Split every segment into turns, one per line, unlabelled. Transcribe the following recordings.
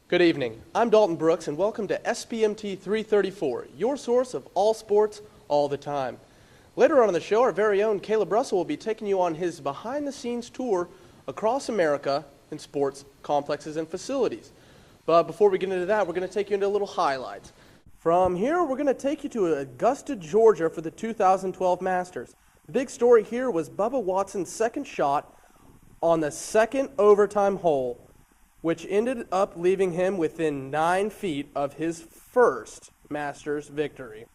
Good evening. I'm Dalton Brooks, and welcome to SPMT 334, your source of all sports all the time. Later on in the show, our very own Caleb Russell will be taking you on his behind-the-scenes tour across America in sports complexes and facilities. But before we get into that, we're going to take you into a little highlights. From here, we're going to take you to Augusta, Georgia for the 2012 Masters. The big story here was Bubba Watson's second shot on the second overtime hole, which ended up leaving him within 9 feet of his first Masters victory.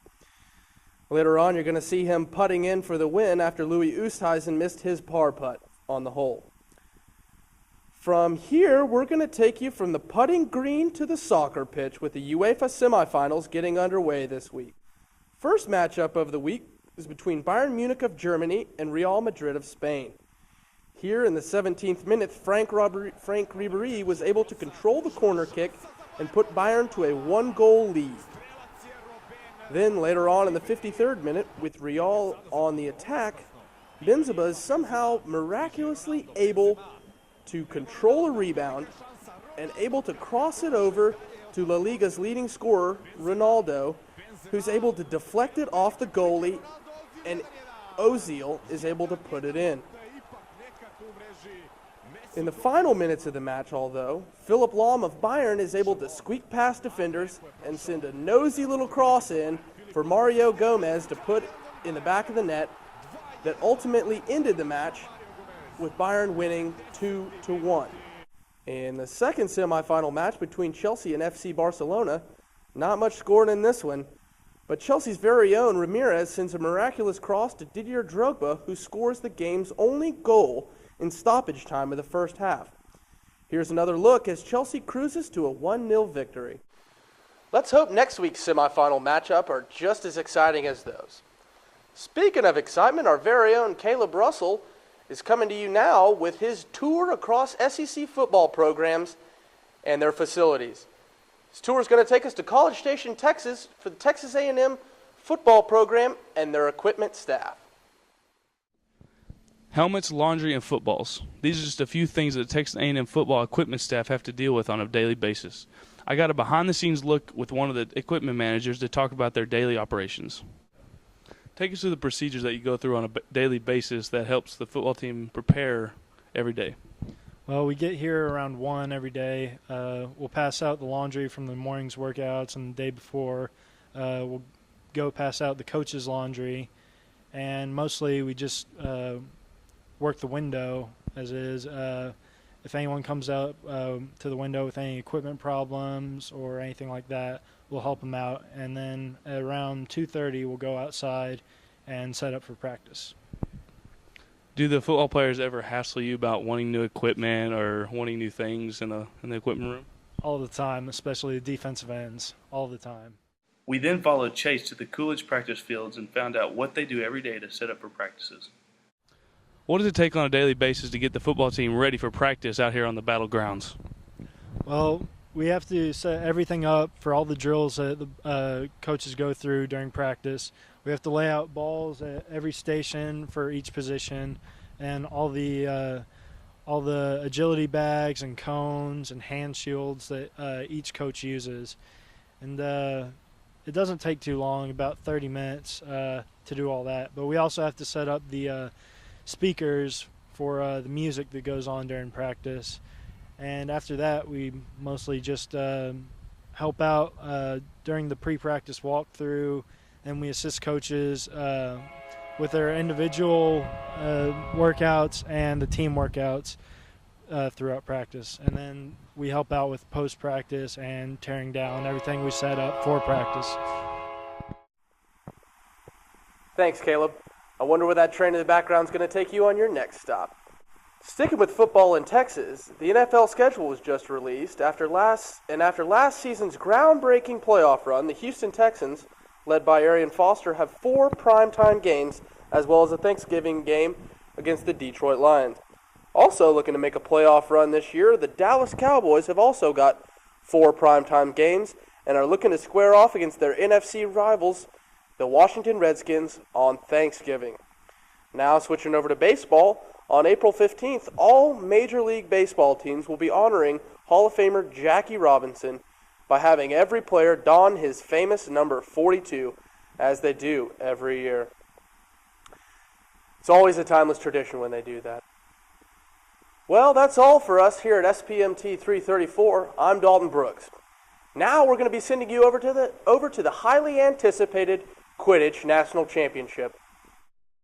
Later on, you're going to see him putting in for the win after Louis Oosthuizen missed his par putt on the hole. From here, we're going to take you from the putting green to the soccer pitch with the UEFA semifinals getting underway this week. First matchup of the week is between Bayern Munich of Germany and Real Madrid of Spain. Here in the 17th minute, Frank Ribéry was able to control the corner kick and put Bayern to a 1-goal lead. Then later on in the 53rd minute, with Real on the attack, Benzema is somehow miraculously able to control a rebound and able to cross it over to La Liga's leading scorer, Ronaldo, who's able to deflect it off the goalie, and Ozil is able to put it in. In the final minutes of the match, although, Philipp Lahm of Bayern is able to squeak past defenders and send a nosy little cross in for Mario Gomez to put in the back of the net that ultimately ended the match with Bayern winning 2-1. In the second semifinal match between Chelsea and FC Barcelona, not much scored in this one, but Chelsea's very own Ramirez sends a miraculous cross to Didier Drogba, who scores the game's only goal in stoppage time of the first half. Here's another look as Chelsea cruises to a 1-0 victory. Let's hope next week's semifinal matchup are just as exciting as those. Speaking of excitement, our very own Caleb Russell is coming to you now with his tour across SEC football programs and their facilities. This tour is going to take us to College Station, Texas for the Texas A&M football program and their equipment staff.
Helmets, laundry, and footballs. These are just a few things that Texas A&M football equipment staff have to deal with on a daily basis. I got a behind-the-scenes look with one of the equipment managers to talk about their daily operations. Take us through the procedures that you go through on a daily basis that helps the football team prepare every day.
Well, we get here around 1 every day. We'll pass out the laundry from the morning's workouts, and the day before we'll go pass out the coach's laundry. And mostly we just work the window as is. If anyone comes up to the window with any equipment problems or anything like that, we'll help them out. And then at around 2:30, we'll go outside and set up for practice.
Do the football players ever hassle you about wanting new equipment or wanting new things in the equipment room?
All the time, especially the defensive ends, all the time.
We then followed Chase to the Coolidge practice fields and found out what they do every day to set up for practices. What does it take on a daily basis to get the football team ready for practice out here on the battlegrounds?
Well, we have to set everything up for all the drills that the coaches go through during practice. We have to lay out balls at every station for each position, and all the agility bags and cones and hand shields that each coach uses. And it doesn't take too long, about 30 minutes to do all that. But we also have to set up the speakers for the music that goes on during practice. And after that, we mostly just help out during the pre-practice walkthrough, and we assist coaches with their individual workouts and the team workouts throughout practice. And then we help out with post-practice and tearing down everything we set up for practice.
Thanks, Caleb. I wonder where that train in the background is going to take you on your next stop. Sticking with football in Texas, the NFL schedule was just released. After last season's groundbreaking playoff run, the Houston Texans, led by Arian Foster, have 4 primetime games as well as a Thanksgiving game against the Detroit Lions. Also looking to make a playoff run this year, the Dallas Cowboys have also got 4 primetime games and are looking to square off against their NFC rivals, the Washington Redskins, on Thanksgiving. Now switching over to baseball, On April 15th, all Major League Baseball teams will be honoring Hall of Famer Jackie Robinson by having every player don his famous number 42, as they do every year. It's always a timeless tradition when they do that. Well, that's all for us here at SPMT 334. I'm Dalton Brooks. Now we're going to be sending you over to the highly anticipated Quidditch National Championship.